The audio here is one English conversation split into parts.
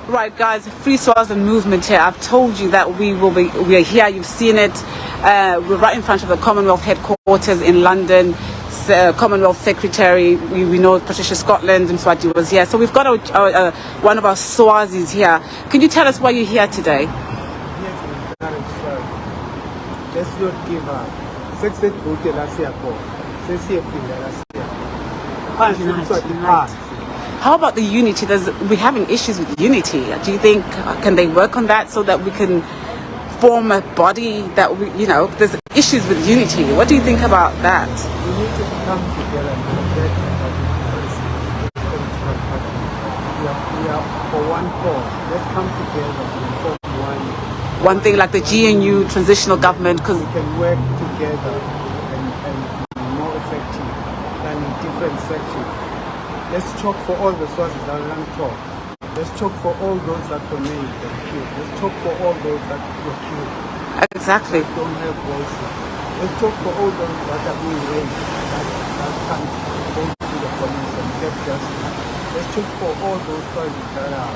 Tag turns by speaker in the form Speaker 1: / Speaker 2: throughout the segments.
Speaker 1: Right, guys, Free Swazi movement here. I've told you that we are here. You've seen it. We're right in front of the Commonwealth headquarters in London. Commonwealth Secretary, we know Patricia Scotland and Mswati was here. So we've got one of our Swazis here. Can you tell us why you're here today?
Speaker 2: Let's not give up.
Speaker 1: How about the unity? We're having issues with unity. Do you think, can they work on that so that we can form a body that there's issues with unity? What do you think about that?
Speaker 2: We need to come together and forget about differences. We are for one cause. Let's come together and form
Speaker 1: one thing, like the GNU transitional government, because
Speaker 2: we can work together and be more effective than in different sections. Let's talk for all the Swazis that don't talk. Let's talk for all those that were made and killed. Let's talk for all those that were killed.
Speaker 1: Exactly.
Speaker 2: That don't have voices. Let's talk for all those that are being raped, that can't go to the police and get justice. Let's talk for all those Swazis that are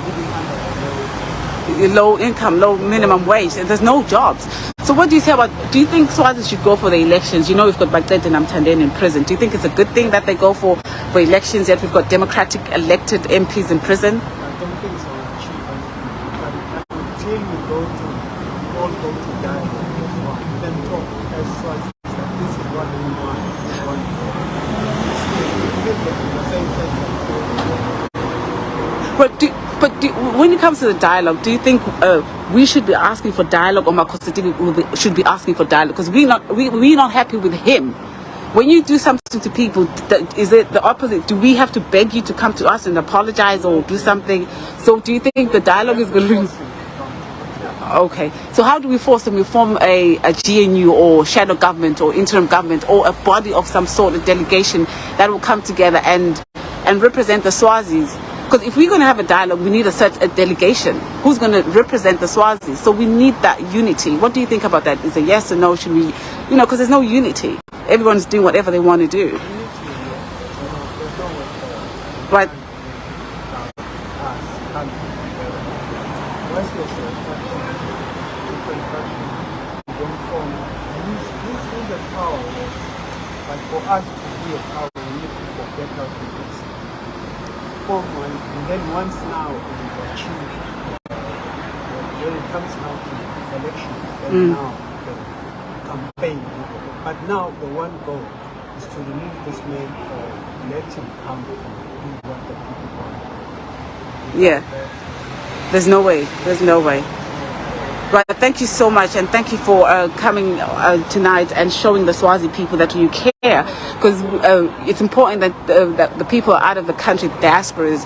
Speaker 2: living under the
Speaker 1: low income, low minimum wage. There's no jobs. So what do you say about, do you think Swazi should go for the elections? You know, we've got Baghdad and Amtanden in prison. Do you think it's a good thing that they go for elections, yet we've got democratic elected MPs in prison?
Speaker 2: I don't think so. Until we all go to dialogue, then talk as Swazi that this is what we want.
Speaker 1: When it comes to the dialogue, do you think we should be asking for dialogue, or Makositi should be asking for dialogue? Because we're not happy with him. When you do something to people, is it the opposite? Do we have to beg you to come to us and apologize or do something? So do you think the dialogue is going to... Okay. So how do we force them? We form a GNU or shadow government or interim government or a body of some sort, a delegation that will come together and represent the Swazis. Because if we're going to have a dialogue, we need a delegation who's going to represent the Swazis. So we need that unity. What do you think about that? Is it yes or no? Should we, because there's no unity. Everyone's doing whatever they want to do. Right.
Speaker 2: But for us to be a power, we need to forget our differences. Form one, and then once now we've achieved, when it comes now to election, then now the campaign. But now the one goal is to remove this man or let him come and do what the people want.
Speaker 1: Yeah. There's no way. There's no way. Right, thank you so much, and thank you for coming tonight and showing the Swazi people that you care, because it's important that the people out of the country, the diasporas,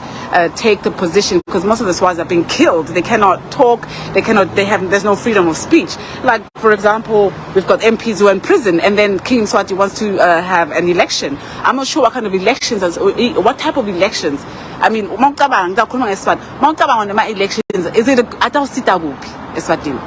Speaker 1: take the position, because most of the Swazis are being killed. They cannot talk. There's no freedom of speech. Like, for example, we've got MPs who are in prison, and then King Mswati wants to have an election. I'm not sure what kind of elections, what type of elections. I mean, elections, is it Eswatini?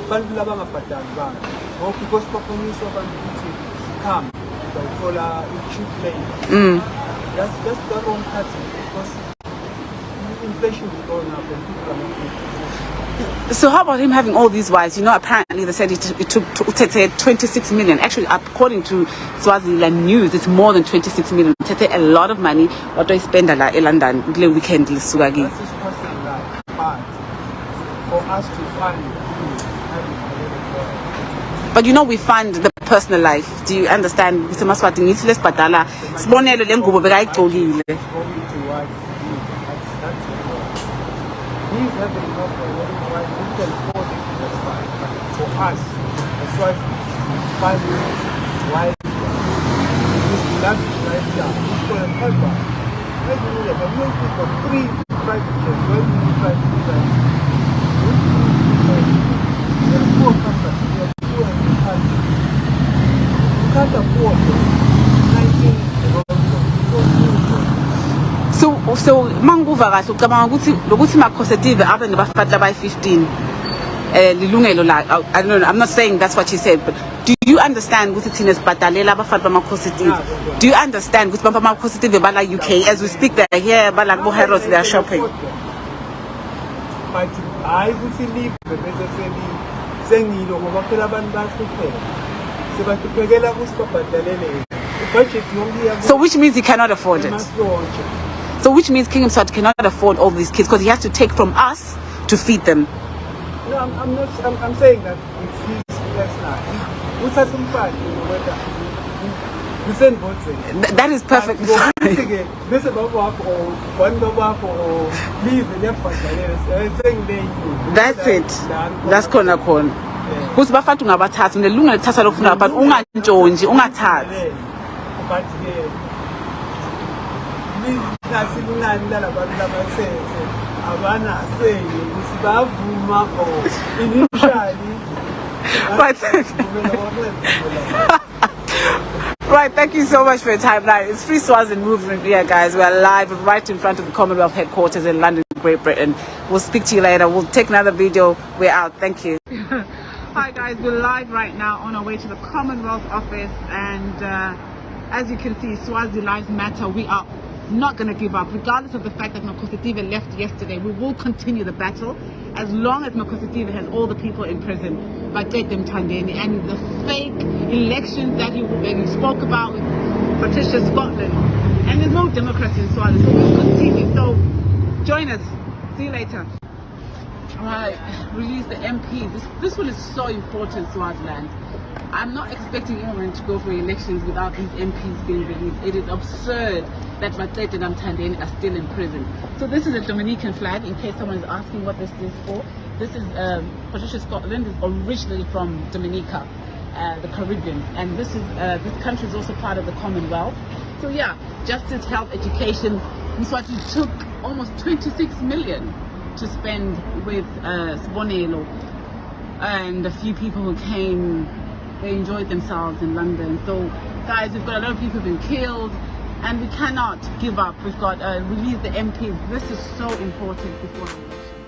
Speaker 2: Bantu laba ngabhadali bani because baboniswa abantu ukuthi come uthola i-cheap lane. That's the wrong pattern, because inflation is going up and people are not paying.
Speaker 1: So how about him having all these wives? Apparently they said it took 26 million. Actually, according to Swaziland News, it's more than 26 million. It's a lot of money. What do I spend in London? Weekend,
Speaker 2: that's his personal life. But for us to fund.
Speaker 1: But we fund the personal life. Do you understand? Mr. Mswati, he's having
Speaker 2: for us, that's why 5 years, why this luxury right here, it's going to help us. Why do you have 3 private jets? Why do you try to do that?
Speaker 1: So manguva kahle ucabanga ukuthi lokuthi makhosedive abe nabafati abayi-15 lilungelo la. I don't know, I'm not saying that's what she said, but do you understand ukuthi thina sibhadalela abafati bamakhosedive? Do you understand ukuthi bamakhosedive bala UK as we speak they're here bala bo Harrods they are shopping?
Speaker 2: But I would leave the better sengilo ngoba phela abantu bahlupheka. Sebaqhubekela kusibhadalele. Budget yonke.
Speaker 1: So which means he cannot afford it. So which means King Mswati cannot afford all these kids because he has to take from us to feed them.
Speaker 2: No, I'm not. I'm saying that it's his personal. What's that some fact?
Speaker 1: That is perfectly fine.
Speaker 2: This is about work or one work or leave the left.
Speaker 1: That's it. That's kona kona. Kusi bafatu ngabathathu nelunga lithatha lokufuna but ungantshonji ungathathi.
Speaker 2: But nasinani labantu labasenze abana senye usibavuma initially.
Speaker 1: Right, thank you so much for your time. Now, it's Free Swazi movement here, guys. We're live right in front of the Commonwealth headquarters in London, Great Britain. We'll speak to you later. We'll take another video. We're out. Thank you. Hi, guys. We're live right now on our way to the Commonwealth office. And as you can see, Swazi lives matter. We are not going to give up. Regardless of the fact that Makositive left yesterday, we will continue the battle as long as Makositive has all the people in prison. But take them Tandeni and the fake elections that he spoke about with Patricia, Scotland. And there's no democracy in Swazi, so we'll continue. So join us. See you later. Right, release the MPs. This one is so important, Swaziland. I'm not expecting anyone to go for elections without these MPs being released. It is absurd that Matete and Tandeni are still in prison. So this is a Dominican flag, in case someone is asking what this is for. This is Patricia, Scotland is originally from Dominica, the Caribbean, and this country is also part of the Commonwealth. So yeah, justice, health, education. Mswati took almost 26 million to spend with Sibonelo and a few people who came. They enjoyed themselves in London. So guys, we've got a lot of people who've been killed and we cannot give up. We've got release the MPs. This is so important before the election.